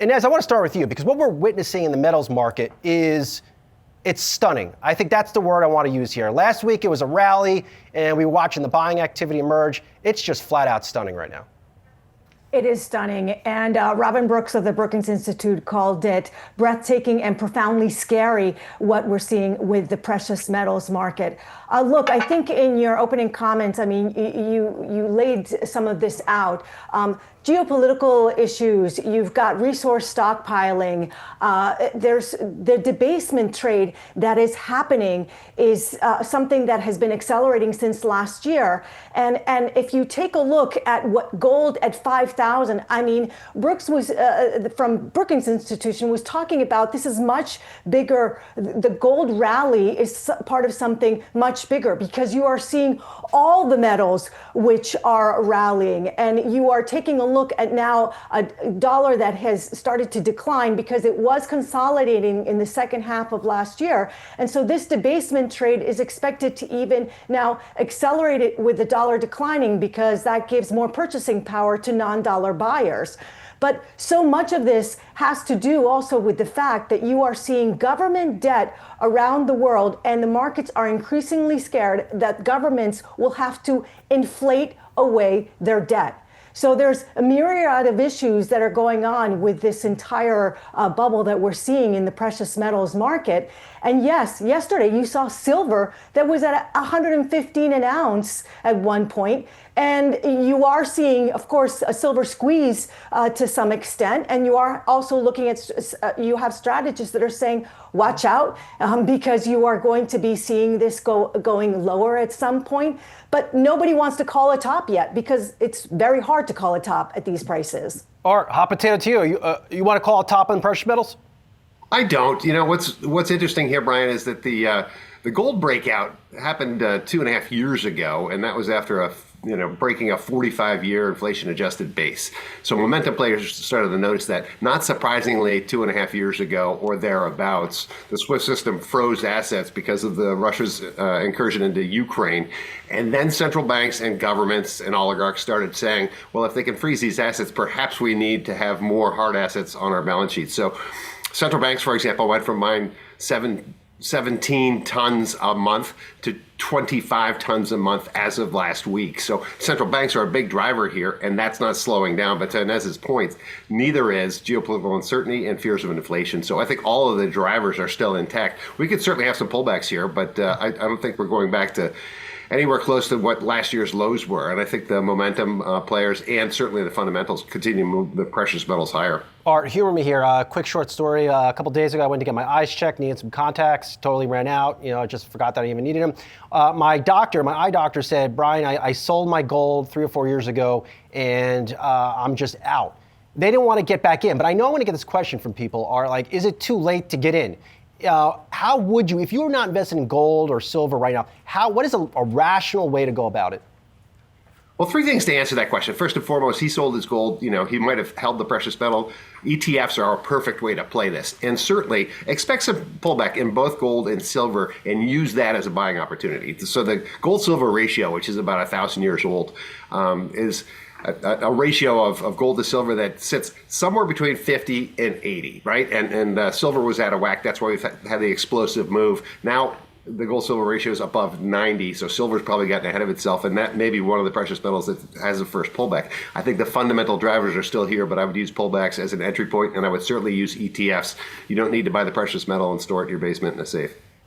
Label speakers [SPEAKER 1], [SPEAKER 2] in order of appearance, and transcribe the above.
[SPEAKER 1] Inez, I want to start with you because what we're witnessing in the metals market it's stunning. I think that's the word I want to use here. Last week it was a rally and we were watching the buying activity emerge. It's just flat out stunning right now.
[SPEAKER 2] It is stunning. And Robin Brooks of the Brookings Institute called it breathtaking and profoundly scary, what we're seeing with the precious metals market. Look, I think in your opening comments, I mean, you laid some of this out. Geopolitical issues, you've got resource stockpiling, there's the debasement trade that is happening is something that has been accelerating since last year. And if you take a look at what gold at 5,000, I mean, Brooks was, from Brookings Institution, was talking about this is much bigger. The gold rally is part of something much bigger because you are seeing all the metals which are rallying, and you are taking a look at now a dollar that has started to decline because it was consolidating in the second half of last year. And so this debasement trade is expected to even now accelerate it with the dollar declining because that gives more purchasing power to non-dollar buyers. But so much of this has to do also with the fact that you are seeing government debt around the world, and the markets are increasingly scared that governments will have to inflate away their debt. So there's a myriad of issues that are going on with this entire bubble that we're seeing in the precious metals market. And yes, yesterday you saw silver that was at 115 an ounce at one point. And you are seeing, of course, a silver squeeze to some extent. And you are also looking at, you have strategists that are saying, watch out, because you are going to be seeing this going lower at some point. But nobody wants to call a top yet because it's very hard to call a top at these prices.
[SPEAKER 1] Art, hot potato to you. You want to call a top on precious metals?
[SPEAKER 3] I don't. You know, what's interesting here, Brian, is that the gold breakout happened 2.5 years ago, and that was after breaking a 45-year inflation-adjusted base. So momentum players started to notice that, not surprisingly, 2.5 years ago or thereabouts, the Swift system froze assets because of the Russia's incursion into Ukraine. And then central banks and governments and oligarchs started saying, well, if they can freeze these assets, perhaps we need to have more hard assets on our balance sheet. So central banks, for example, went from buying 17 tons a month to 25 tons a month as of last week. So central banks are a big driver here, and that's not slowing down. But to Inez's point, neither is geopolitical uncertainty and fears of inflation. So I think all of the drivers are still intact. We could certainly have some pullbacks here, but I don't think we're going back to anywhere close to what last year's lows were. And I think the momentum players and certainly the fundamentals continue to move the precious metals higher.
[SPEAKER 1] Art, humor me here. Quick short story. A couple days ago, I went to get my eyes checked, needed some contacts, totally ran out. I just forgot that I even needed them. My eye doctor said, Brian, I sold my gold 3 or 4 years ago, and I'm just out. They didn't want to get back in, but I know I want to get this question from people. Art, like, is it too late to get in? How would you, if you were not invested in gold or silver right now, what is a rational way to go about it?
[SPEAKER 3] Well, 3 things to answer that question. First and foremost, he sold his gold. He might have held the precious metal. ETFs are a perfect way to play this. And certainly expect some pullback in both gold and silver and use that as a buying opportunity. So the gold-silver ratio, which is about 1,000 years old, is a ratio of gold to silver that sits somewhere between 50 and 80, right? And silver was out of whack. That's why we've had the explosive move. Now the gold-silver ratio is above 90, so silver's probably gotten ahead of itself, and that may be one of the precious metals that has the first pullback. I think the fundamental drivers are still here, but I would use pullbacks as an entry point, and I would certainly use ETFs. You don't need to buy the precious metal and store it in your basement in a safe.